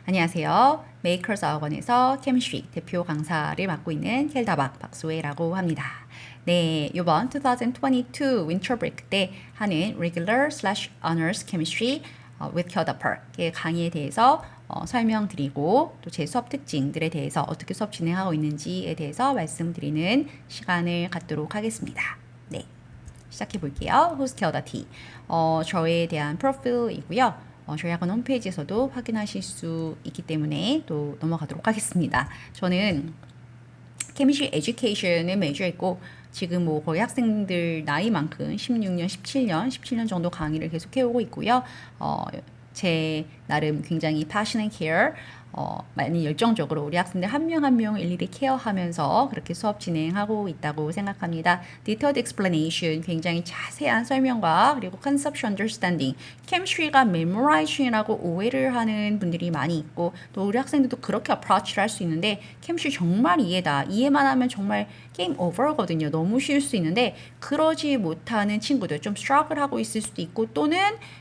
안녕하세요. 메이커스 어원에서 케미스트리 대표 강사를 맡고 있는 켈다박 박소혜라고 합니다. 네, 이번 2022 윈터 브레이크 때 하는 Regular slash Honors Chemistry with 켈다박의 강의에 대해서 설명드리고 또 제 수업 특징들에 대해서 어떻게 수업 진행하고 있는지에 대해서 말씀드리는 시간을 갖도록 하겠습니다. 네, 시작해 볼게요. Who's Kelda T? 저에 대한 프로필이고요. 저희 학원 홈페이지에서도 확인하실 수 있기 때문에 또 넘어가도록 하겠습니다. 저는 케미스트리 에듀케이션에 메이저했고 지금 뭐 거의 학생들 나이만큼 16년, 17년 정도 강의를 계속 해오고 있고요. 제 나름 굉장히 passion and care 많이 열정적으로 우리 학생들 한 명 한 명 일일이 케어하면서 그렇게 수업 진행하고 있다고 생각합니다. Detailed explanation, 굉장히 자세한 설명과 그리고 conceptual understanding, chemistry가 memorizing이라고 오해를 하는 분들이 많이 있고 또 우리 학생들도 그렇게 approach를 할 수 있는데 chemistry 정말 이해다. 이해만 하면 정말 게임 오버거든요. 너무 쉬울 수 있는데 그러지 못하는 친구들 좀 struggle 하고 있을 수도 있고 또는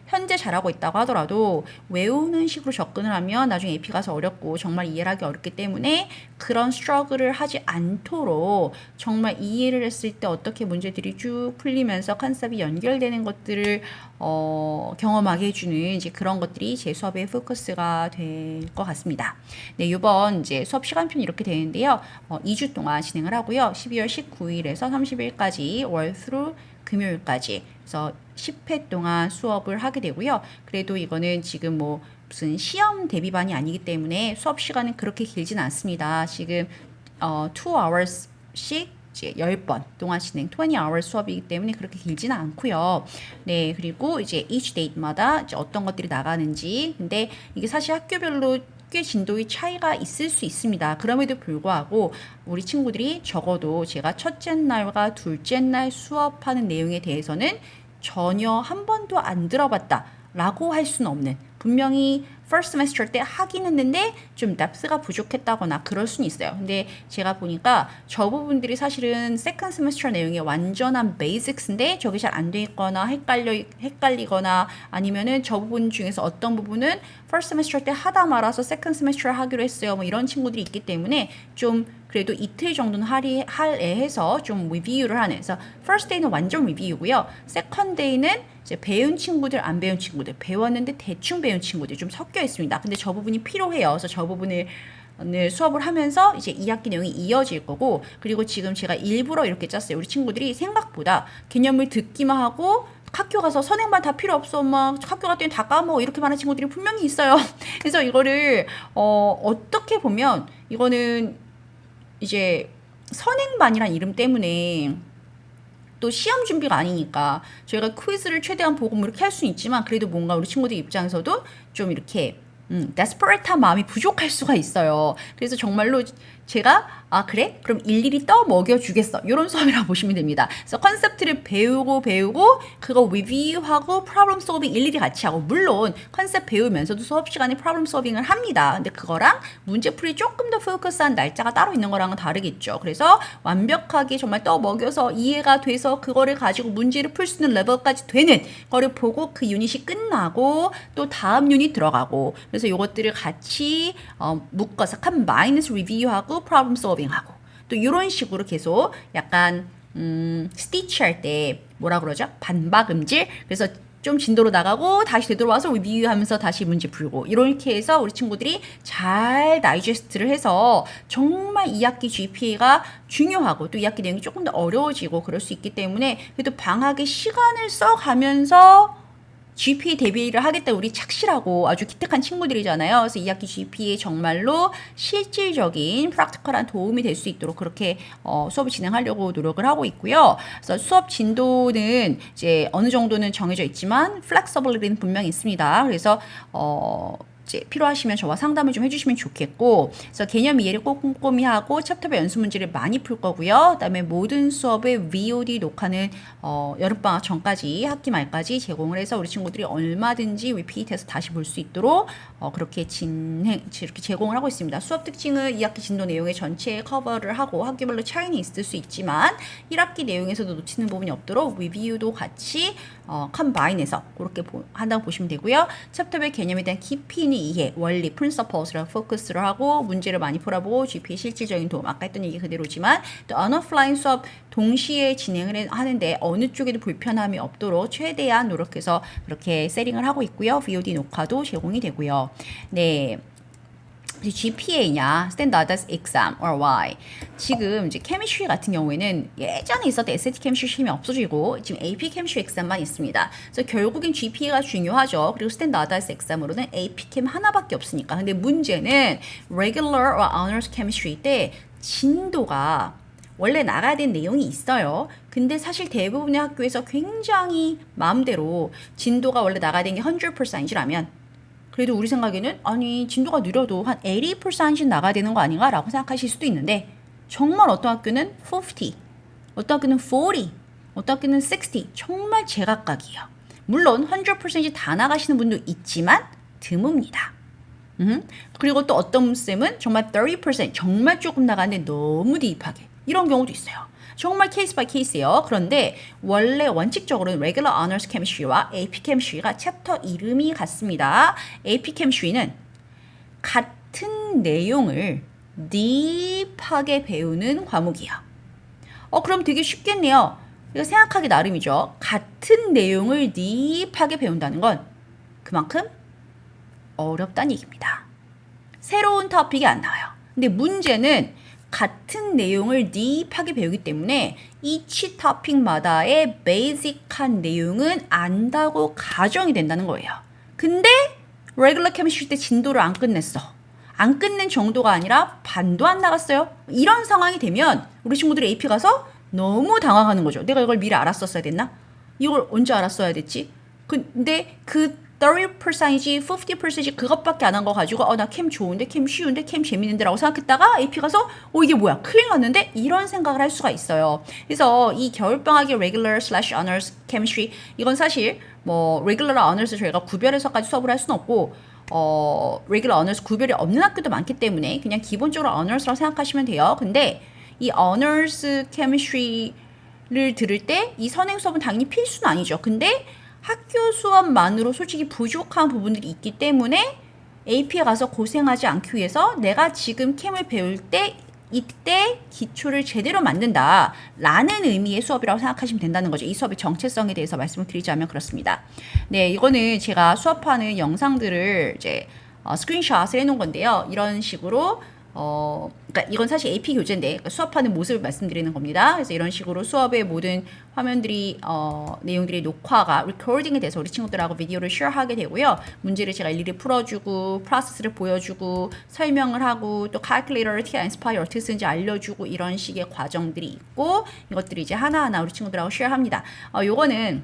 현재 잘하고 있다고 하더라도 외우는 식으로 접근을 하면 나중에 AP 가서 어렵고 정말 이해를 하기 어렵기 때문에 그런 스트러글을 하지 않도록 정말 이해를 했을 때 어떻게 문제들이 쭉 풀리면서 컨셉이 연결되는 것들을 경험하게 해주는 이제 그런 것들이 제 수업의 포커스가 될 것 같습니다. 네, 이번 이제 수업 시간표는 이렇게 되는데요. 2주 동안 진행을 하고요. 12월 19일에서 30일까지 월 through 금요일까지 그래서 10회 동안 수업을 하게 되고요. 그래도 이거는 지금 뭐 무슨 시험 대비반이 아니기 때문에 수업 시간은 그렇게 길진 않습니다. 지금 2hours씩 이제 10번 동안 진행 20hour 수업이기 때문에 그렇게 길지는 않고요. 네, 그리고 이제 each date마다 이제 어떤 것들이 나가는지 근데 이게 사실 학교별로 꽤 진도의 차이가 있을 수 있습니다. 그럼에도 불구하고 우리 친구들이 적어도 제가 첫째 날과 둘째 날 수업하는 내용에 대해서는 전혀 한 번도 안 들어봤다 라고 할 수는 없는 분명히 first semester 때 하긴 했는데 좀 depth가 부족했다거나 그럴 수는 있어요. 근데 제가 보니까 저 부분들이 사실은 second semester 내용의 완전한 basics인데 저게 잘 안 돼 있거나 헷갈리거나 아니면은 저 부분 중에서 어떤 부분은 first semester 때 하다 말아서 second semester 하기로 했어요. 뭐 이런 친구들이 있기 때문에 좀 그래도 이틀 정도는 할애해서 좀 리뷰를 하는. 그래서 first day는 완전 리뷰고요. second day는 이제 배운 친구들, 안 배운 친구들, 배웠는데 대충 배운 친구들 좀 섞여 있습니다. 근데 저 부분이 필요해요. 그래서 저 부분을 수업을 하면서 이제 2학기 내용이 이어질 거고 그리고 지금 제가 일부러 이렇게 짰어요. 우리 친구들이 생각보다 개념을 듣기만 하고 학교 가서 선행반 다 필요 없어 막 학교 갔더니 다 까먹어 이렇게 말하는 친구들이 분명히 있어요. 그래서 이거를 어떻게 보면 이거는 이제 선행반이란 이름 때문에 또 시험 준비가 아니니까 저희가 퀴즈를 최대한 보고 뭐 이렇게 할 수는 있지만 그래도 뭔가 우리 친구들 입장에서도 좀 이렇게 데스퍼레트한 마음이 부족할 수가 있어요. 그래서 정말로 제가 그래? 그럼 일일이 떠 먹여주겠어. 이런 수업이라고 보시면 됩니다. 그래서 컨셉트를 배우고 그거 리뷰하고 프로블럼 솔빙 일일이 같이 하고 물론 컨셉 배우면서도 수업 시간에 프로블럼 솔빙을 합니다. 근데 그거랑 문제풀이 조금 더 포커스한 날짜가 따로 있는 거랑은 다르겠죠. 그래서 완벽하게 정말 떠 먹여서 이해가 돼서 그거를 가지고 문제를 풀 수 있는 레벨까지 되는 거를 보고 그 유닛이 끝나고 또 다음 유닛 들어가고 그래서 이것들을 같이 묶어서 컴바인해서 리뷰하고 프로블럼 솔빙하고 또 이런 식으로 계속 약간 스티치 할 때 뭐라 그러죠? 반박음질. 그래서 좀 진도로 나가고 다시 되돌아와서 리뷰하면서 다시 문제 풀고 이렇게 해서 우리 친구들이 잘 다이제스트를 해서 정말 2학기 GPA가 중요하고 또 2학기 내용이 조금 더 어려워지고 그럴 수 있기 때문에 그래도 방학에 시간을 써가면서 GPA 대비를 하겠다 우리 착실하고 아주 기특한 친구들이잖아요. 그래서 2학기 GPA에 정말로 실질적인 프랙티컬한 도움이 될 수 있도록 그렇게 수업을 진행하려고 노력을 하고 있고요. 그래서 수업 진도는 이제 어느 정도는 정해져 있지만 플렉서블리티는 분명히 있습니다. 그래서 이제 필요하시면 저와 상담을 좀 해주시면 좋겠고 그래서 개념 이해를 꼼꼼히 하고 챕터별 연습 문제를 많이 풀 거고요. 그다음에 모든 수업의 VOD 녹화는 여름방학 전까지 학기 말까지 제공을 해서 우리 친구들이 얼마든지 리피트해서 다시 볼 수 있도록 그렇게 이렇게 제공을 하고 있습니다. 수업 특징은 2학기 진도 내용의 전체 커버를 하고 학기별로 차이는 있을 수 있지만 1학기 내용에서도 놓치는 부분이 없도록 리뷰도 같이 컴바인해서 그렇게 한다고 보시면 되고요. 챕터별 개념에 대한 깊이 있는 충분히 이해, 원리, principles를 포커스를 하고 문제를 많이 풀어보고 GPA 실질적인 도움, 아까 했던 얘기 그대로지만 또 언어플라잉 수업 동시에 진행을 하는데 어느 쪽에도 불편함이 없도록 최대한 노력해서 그렇게 세팅을 하고 있고요. VOD 녹화도 제공이 되고요. 네. GPA냐, Standardized Exam, or Why. 지금 이제 케미스트리 같은 경우에는 예전에 있었던 SAT 케미스트리 시험이 없어지고 지금 AP 케미스트리 엑삼만 있습니다. 그래서 결국엔 GPA가 중요하죠. 그리고 Standardized Exam으로는 AP 캠 하나밖에 없으니까. 근데 문제는 Regular or Honors Chemistry 때 진도가 원래 나가야 되는 내용이 있어요. 근데 사실 대부분의 학교에서 굉장히 마음대로 진도가 원래 나가야 되는 게 100%인지라면 그래도 우리 생각에는 아니 진도가 느려도 한 80%씩 나가야 되는 거 아닌가 라고 생각하실 수도 있는데 정말 어떤 학교는 50, 어떤 학교는 40, 어떤 학교는 60 정말 제각각이에요. 물론 100%씩 다 나가시는 분도 있지만 드뭅니다. 그리고 또 어떤 쌤은 정말 30% 정말 조금 나가는데 너무 딥하게 이런 경우도 있어요. 정말 케이스 바이 케이스예요. 그런데 원래 원칙적으로는 Regular Honors Chemistry와 AP Chemistry가 챕터 이름이 같습니다. AP Chemistry는 같은 내용을 딥하게 배우는 과목이에요. 그럼 되게 쉽겠네요. 이거 생각하기 나름이죠. 같은 내용을 딥하게 배운다는 건 그만큼 어렵다는 얘기입니다. 새로운 토픽이 안 나와요. 근데 문제는 같은 내용을 딥하게 배우기 때문에 each 토픽마다의 베이직한 내용은 안다고 가정이 된다는 거예요. 근데 레귤러 케미스트리 때 진도를 안 끝냈어. 안 끝낸 정도가 아니라 반도 안 나갔어요. 이런 상황이 되면 우리 친구들이 AP 가서 너무 당황하는 거죠. 내가 이걸 미리 알았었어야 됐나? 이걸 언제 알았어야 됐지? 근데 그 30%이지 50%이지 그것밖에 안 한 거 가지고 나 캠 좋은데 캠 쉬운데 캠 재밌는데 라고 생각했다가 AP 가서 이게 뭐야 큰일 났는데 이런 생각을 할 수가 있어요. 그래서 이 겨울방학의 regular slash honors chemistry 이건 사실 뭐 regular honors 저희가 구별해서까지 수업을 할 수는 없고 regular honors 구별이 없는 학교도 많기 때문에 그냥 기본적으로 honors라고 생각하시면 돼요. 근데 이 honors chemistry를 들을 때 이 선행 수업은 당연히 필수는 아니죠. 근데 학교 수업만으로 솔직히 부족한 부분들이 있기 때문에 AP에 가서 고생하지 않기 위해서 내가 지금 캠을 배울 때 이때 기초를 제대로 만든다 라는 의미의 수업이라고 생각하시면 된다는 거죠. 이 수업의 정체성에 대해서 말씀을 드리자면 그렇습니다. 네, 이거는 제가 수업하는 영상들을 이제 스크린샷을 해놓은 건데요. 이런 식으로 그러니까 이건 사실 AP 교재인데 그러니까 수업하는 모습을 말씀드리는 겁니다. 그래서 이런 식으로 수업의 모든 화면들이 내용들이 녹화가 리코딩이 돼서 우리 친구들하고 비디오를 쉐어하게 되고요. 문제를 제가 일일이 풀어주고 프로세스를 보여주고 설명을 하고 또 칼큘레이터를 TI 인스파이어 어떻게 쓰는지 알려주고 이런 식의 과정들이 있고 이것들이 이제 하나하나 우리 친구들하고 쉐어합니다. 요거는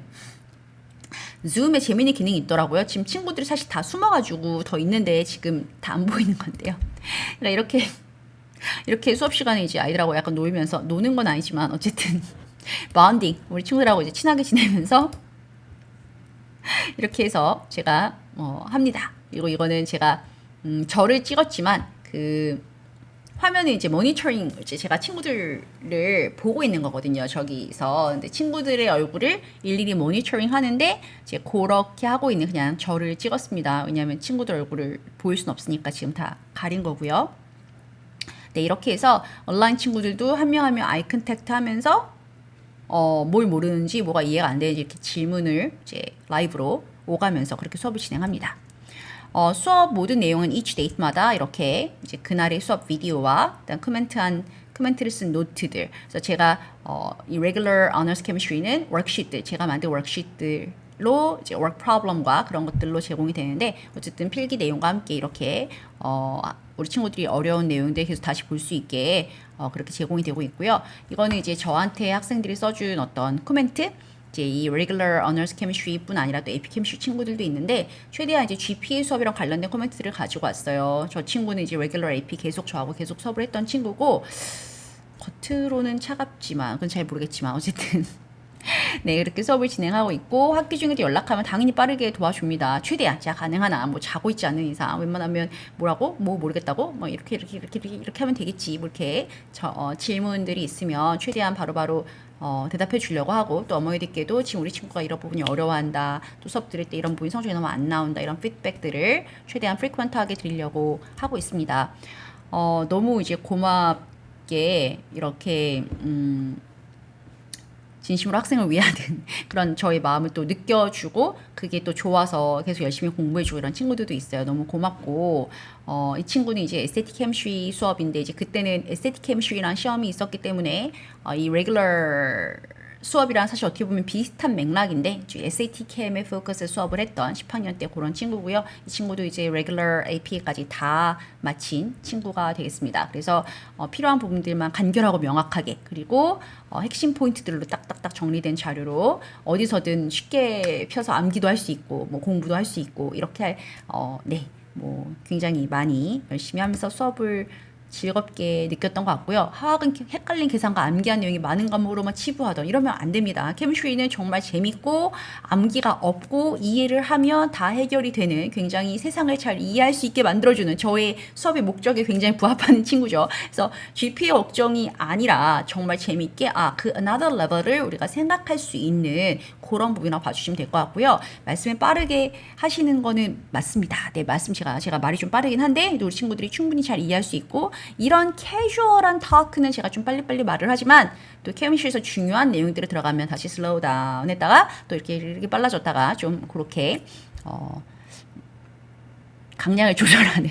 줌에 재미있는 기능이 있더라고요. 지금 친구들이 사실 다 숨어가지고 더 있는데 지금 다 안 보이는 건데요. 그러니까 이렇게 수업 시간에 이제 아이들하고 약간 놀면서 노는 건 아니지만 어쨌든 바운딩 우리 친구들하고 이제 친하게 지내면서 이렇게 해서 제가 합니다. 그리고 이거는 제가 저를 찍었지만 그 화면에 이제 모니터링 이제 제가 친구들을 보고 있는 거거든요. 저기서 근데 친구들의 얼굴을 일일이 모니터링 하는데 이제 그렇게 하고 있는 그냥 저를 찍었습니다. 왜냐하면 친구들 얼굴을 보일 순 없으니까 지금 다 가린 거고요. 네, 이렇게 해서 온라인 친구들도 한 명 한 명 아이 컨택트 하면서 뭘 모르는지 뭐가 이해가 안 되는지 이렇게 질문을 이제 라이브로 오가면서 그렇게 수업을 진행합니다. 수업 모든 내용은 each date마다 이렇게 이제 그날의 수업 비디오와 그다음 코멘트를 쓴 노트들. 그래서 제가 이 regular honors chemistry는 워크시트, 제가 만든 워크시트로 이제 work problem과 그런 것들로 제공이 되는데 어쨌든 필기 내용과 함께 이렇게 우리 친구들이 어려운 내용들 계속 다시 볼 수 있게 그렇게 제공이 되고 있고요. 이거는 이제 저한테 학생들이 써준 어떤 코멘트. 이제 이 regular honors chemistry뿐 아니라 또 AP chemistry 친구들도 있는데 최대한 이제 GPA 수업이랑 관련된 코멘트를 가지고 왔어요. 저 친구는 이제 regular AP 계속 저하고 계속 수업을 했던 친구고 겉으로는 차갑지만 그건 잘 모르겠지만 어쨌든 네, 이렇게 수업을 진행하고 있고 학기 중에도 연락하면 당연히 빠르게 도와줍니다. 최대한 제가 가능한 뭐 자고 있지 않은 이상 웬만하면 뭐라고 뭐 모르겠다고 뭐 이렇게 하면 되겠지 뭐 이렇게 질문들이 있으면 최대한 바로바로 대답해 주려고 하고 또 어머니들께도 지금 우리 친구가 이런 부분이 어려워한다. 또 수업 들을 때 이런 부분이 성적이 너무 안 나온다. 이런 피드백들을 최대한 프리퀀트하게 드리려고 하고 있습니다. 너무 이제 고맙게 이렇게 진심으로 학생을 위하는 그런 저의 마음을 또 느껴주고 그게 또 좋아서 계속 열심히 공부해주고 이런 친구들도 있어요. 너무 고맙고 이 친구는 이제 에스테틱 케미스트리 수업인데 이제 그때는 에스테틱 케미스트리라는 시험이 있었기 때문에 이 레귤러 수업이랑 사실 어떻게 보면 비슷한 맥락인데 SAT 캠에 포커스 수업을 했던 10학년 때 그런 친구고요. 이 친구도 이제 레귤러 AP까지 다 마친 친구가 되겠습니다. 그래서 필요한 부분들만 간결하고 명확하게 그리고 핵심 포인트들로 딱딱딱 정리된 자료로 어디서든 쉽게 펴서 암기도 할 수 있고 뭐 공부도 할 수 있고 이렇게 네, 뭐 굉장히 많이 열심히 하면서 수업을 즐겁게 느꼈던 것 같고요. 화학은 헷갈린 계산과 암기한 내용이 많은 과목으로만 치부하던 이러면 안 됩니다. 케미스트리는 정말 재밌고 암기가 없고 이해를 하면 다 해결이 되는 굉장히 세상을 잘 이해할 수 있게 만들어주는 저의 수업의 목적에 굉장히 부합하는 친구죠. 그래서 GPA 걱정이 아니라 정말 재밌게 그 another level을 우리가 생각할 수 있는 그런 부분이라고 봐주시면 될 것 같고요. 말씀을 빠르게 하시는 거는 맞습니다. 네, 말씀 제가 말이 좀 빠르긴 한데 우리 친구들이 충분히 잘 이해할 수 있고 이런 캐주얼한 터크는 제가 좀 빨리빨리 말을 하지만 또 케미스트리에서 중요한 내용들이 들어가면 다시 슬로우 다운 했다가 또 이렇게 빨라졌다가 좀 그렇게 강약을 조절하는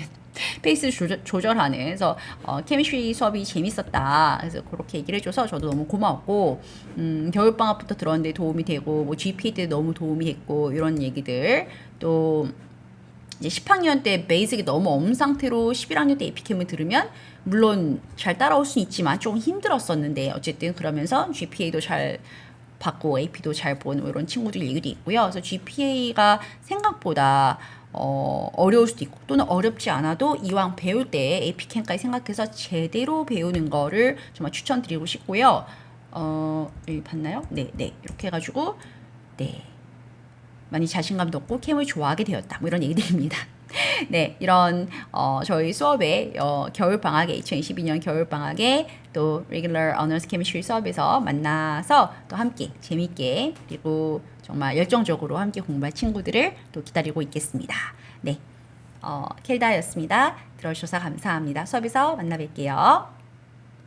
페이스를 조절하는 그래서 케미스트리 수업이 재밌었다. 그래서 그렇게 얘기를 해줘서 저도 너무 고마웠고 겨울방학부터 들었는데 도움이 되고 뭐 GPA 때 너무 도움이 됐고 이런 얘기들 또 이제 10학년 때 베이직이 너무 없는 상태로 11학년 때 에피캠을 들으면 물론 잘 따라올 수 있지만 좀 힘들었었는데 어쨌든 그러면서 GPA도 잘 받고 AP도 잘 보는 이런 친구들 얘기도 있고요. 그래서 GPA가 생각보다 어려울 수도 있고 또는 어렵지 않아도 이왕 배울 때 AP캠까지 생각해서 제대로 배우는 거를 정말 추천드리고 싶고요. 여기 봤나요? 네, 이렇게 해가지고 네. 많이 자신감도 얻고 캠을 좋아하게 되었다. 뭐 이런 얘기들입니다. 네, 이런 저희 수업에 겨울방학에 2022년 겨울방학에 또 Regular Honors Chemistry 수업에서 만나서 또 함께 재밌게 그리고 정말 열정적으로 함께 공부할 친구들을 또 기다리고 있겠습니다. 네, 켈다였습니다. 들어주셔서 감사합니다. 수업에서 만나 뵐게요.